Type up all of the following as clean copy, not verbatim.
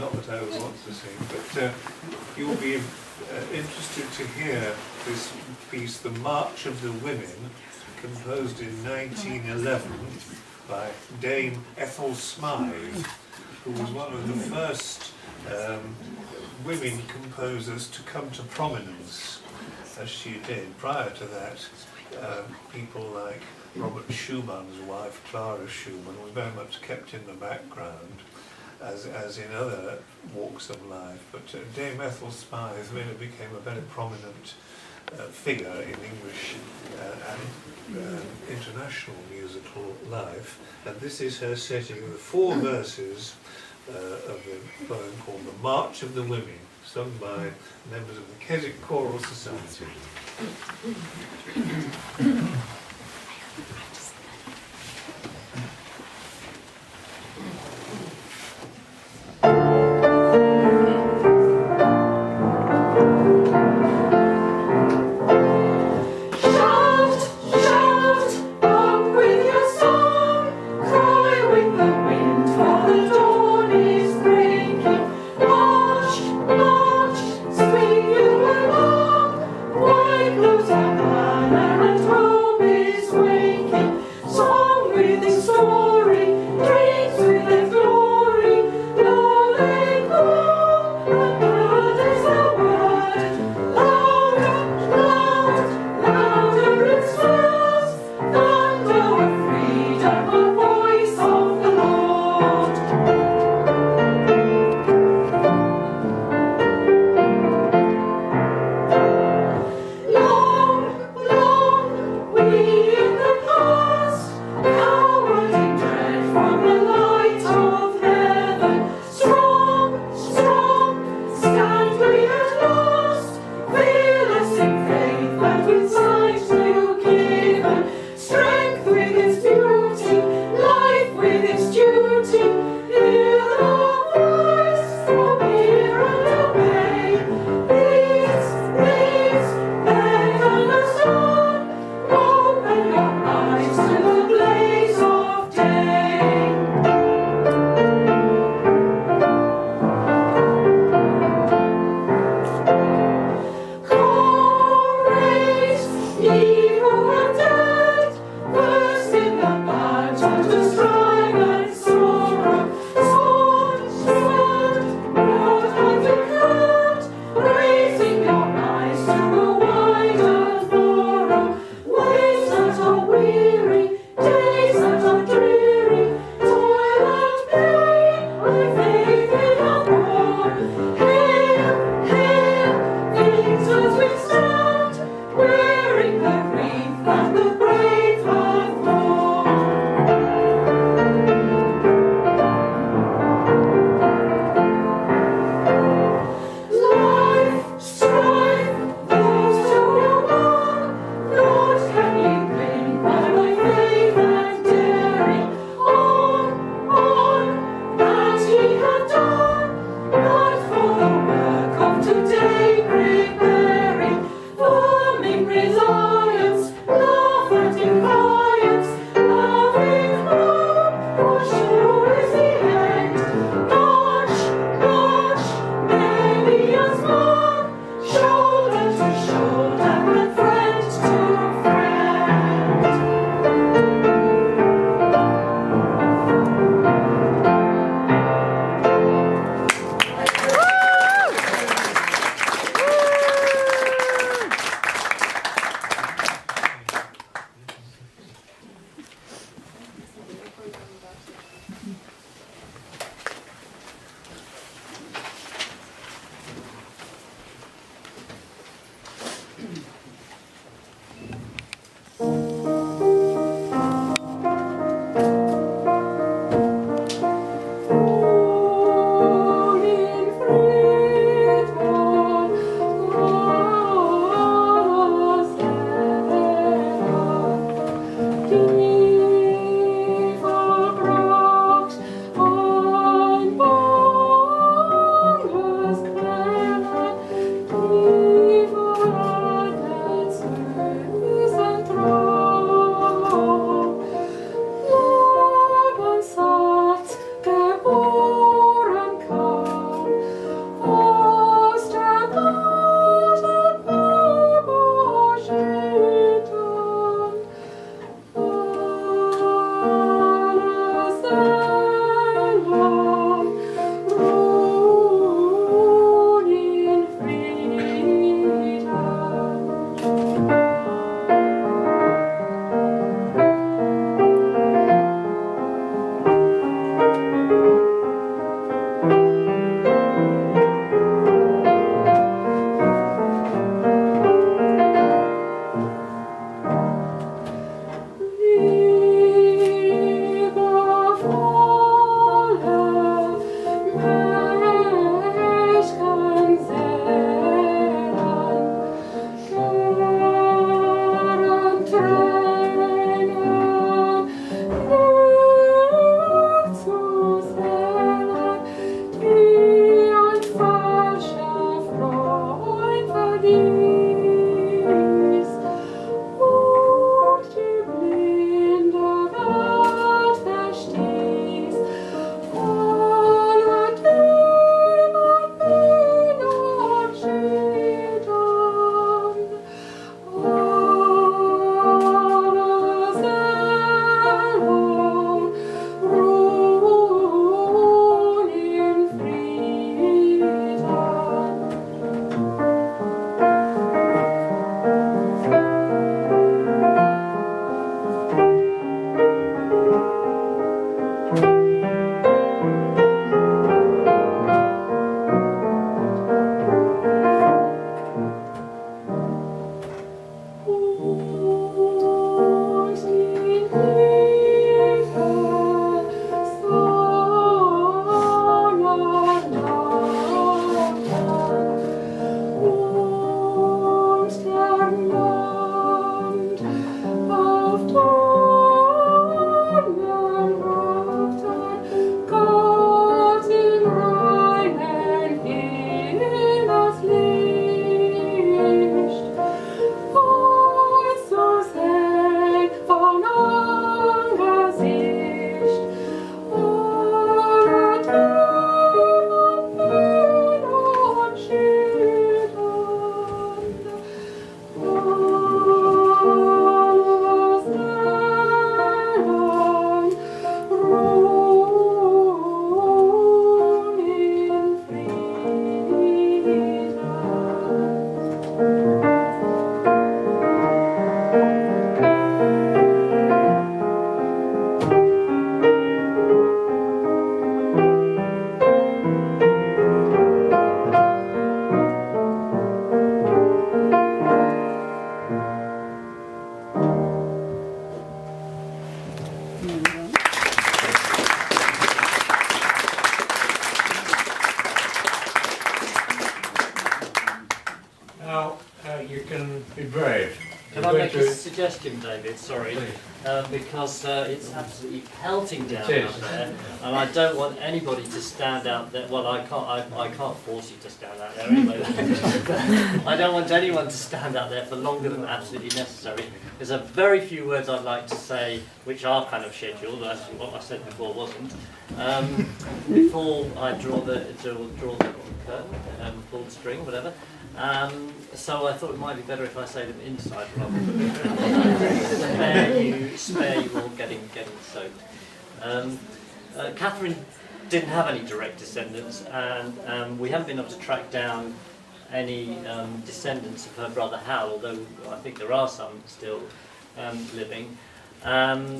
not that I would want to sing, but you'll be interested to hear this piece, The March of the Women, composed in 1911 by Dame Ethel Smythe, who was one of the first women composers to come to prominence, as she did. Prior to that, people like Robert Schumann's wife, Clara Schumann, was very much kept in the background, as in other walks of life. But Dame Ethel Smythe really became a very prominent figure in English and international musical life. And this is her setting of the 4 verses of a poem called The March of the Women, sung by members of the Keswick Choral Society. White blows our banner and Rome is waking. Be brave. Can I make a suggestion, David? Sorry. Because it's absolutely pelting down out there, and I don't want anybody to stand out there. Well, I can't force you to stand out there anyway. I don't want anyone to stand out there for longer than absolutely necessary. There's a very few words I'd like to say, which are kind of scheduled. That's what I said before wasn't. Before I draw the curtain, pull the string, whatever. So I thought it might be better if I say them inside rather than spare you all getting soaked. Catherine didn't have any direct descendants, and we haven't been able to track down any descendants of her brother Hal, although I think there are some still living.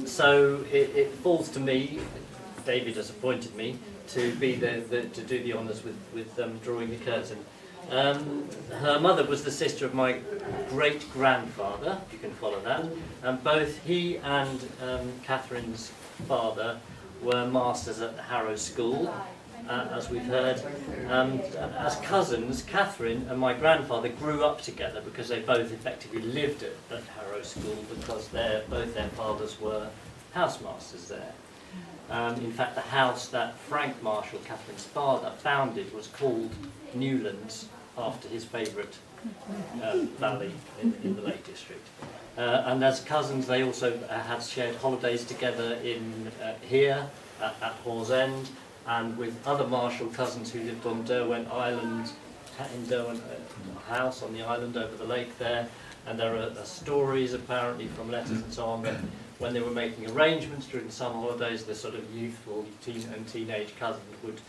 So it falls to me. David has appointed me to be to do the honours with drawing the curtain. Her mother was the sister of my great-grandfather, if you can follow that, and both he and Catherine's father were masters at the Harrow School, as we've heard. As cousins, Catherine and my grandfather grew up together because they both effectively lived at Harrow School because both their fathers were housemasters there. In fact, the house that Frank Marshall, Catherine's father, founded was called Newlands, after his favourite valley in the Lake District. And as cousins, they also had shared holidays together here at Hawes End, and with other Marshall cousins who lived on Derwent Island, in Derwent House on the island over the lake there. And there are stories apparently from letters and so on that when they were making arrangements during the summer holidays, the sort of youthful and teenage cousins would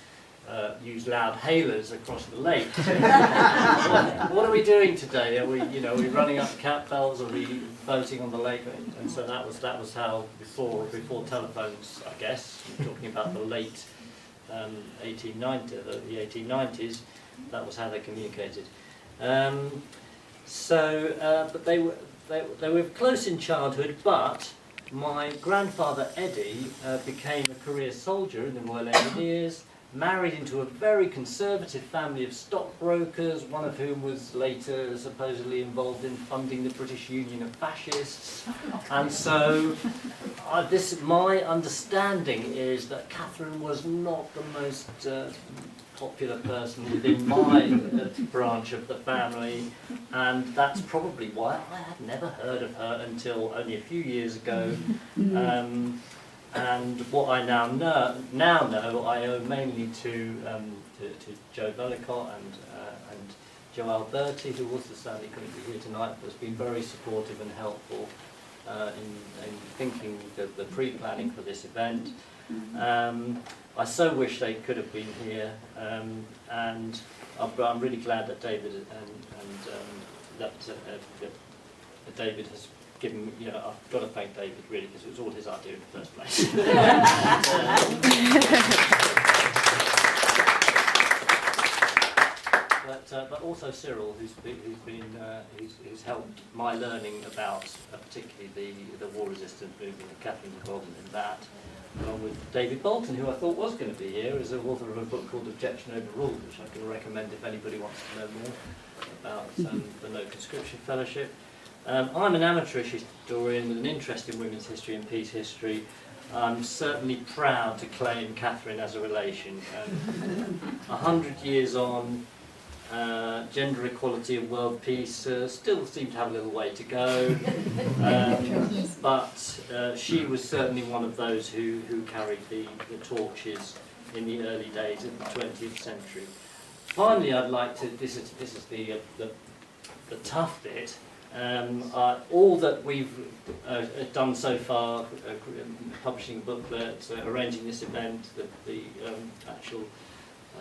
use loud hailers across the lake. What are we doing today? Are we running up cat bells? Are we boating on the lake? And so that was how before telephones, I guess, talking about the late 1890s, that was how they communicated. But they were close in childhood, but my grandfather Eddie became a career soldier in the Royal Engineers, married into a very conservative family of stockbrokers, one of whom was later supposedly involved in funding the British Union of Fascists. And so my understanding is that Catherine was not the most popular person within my branch of the family, and that's probably why I had never heard of her until only a few years ago. And what I now know, I owe mainly to Joe Bellicott and Joe Alberti, who also sadly couldn't be here tonight, but has been very supportive and helpful in thinking the pre-planning for this event. I so wish they could have been here, and I'm really glad that David that David has given me, I've got to thank David really, because it was all his idea in the first place. But also Cyril, who's helped my learning about particularly the war resistance movement and Catherine's involvement in that, along with David Bolton, who I thought was going to be here, as the author of a book called Objection Overruled, which I can recommend if anybody wants to know more about the No Conscription Fellowship. I'm an amateurish historian with an interest in women's history and peace history. I'm certainly proud to claim Catherine as a relation. 100 years on, gender equality and world peace still seem to have a little way to go, but she was certainly one of those who carried the torches in the early days of the 20th century. Finally, I'd like to, this is the tough bit, all that we've done so far, publishing a booklet, arranging this event, the actual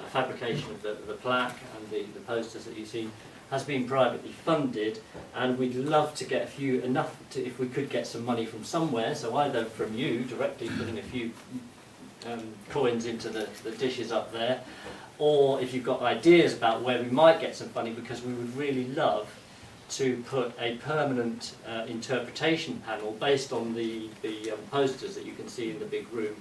fabrication of the plaque and the posters that you see, has been privately funded, and we'd love to get if we could get some money from somewhere, so either from you directly putting a few coins into the dishes up there, or if you've got ideas about where we might get some funding, because we would really love to put a permanent interpretation panel based on the posters that you can see in the big room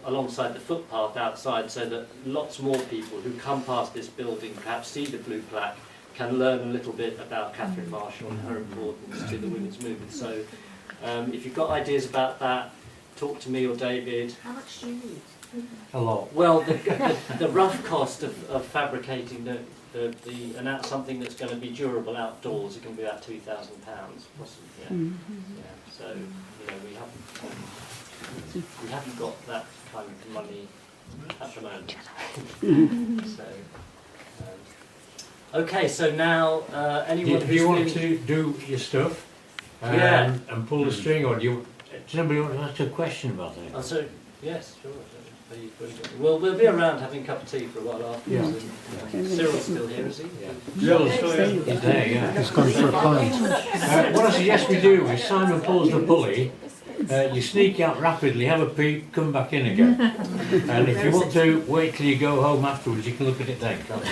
alongside the footpath outside, so that lots more people who come past this building, perhaps see the blue plaque, can learn a little bit about Catherine Marshall and her importance to the women's movement. So if you've got ideas about that, talk to me or David. How much do you need? A lot. Well, the rough cost of fabricating something that's going to be durable outdoors, it can be about £2,000, possibly. Yeah. Yeah. So we haven't got that kind of money at the moment. So, okay. So now anyone Do you want who's to do your stuff Yeah. and pull the string, or does anybody want to ask a question about it? Oh, so yes, sure. Well, we'll be around having a cup of tea for a while afterwards. And, Cyril's still here, is he? Cyril is there, yeah. He's gone for a pint. What I suggest we do is Simon pulls the pulley, you sneak out rapidly, have a peek, come back in again. And if you want to wait till you go home afterwards, you can look at it then, can't you?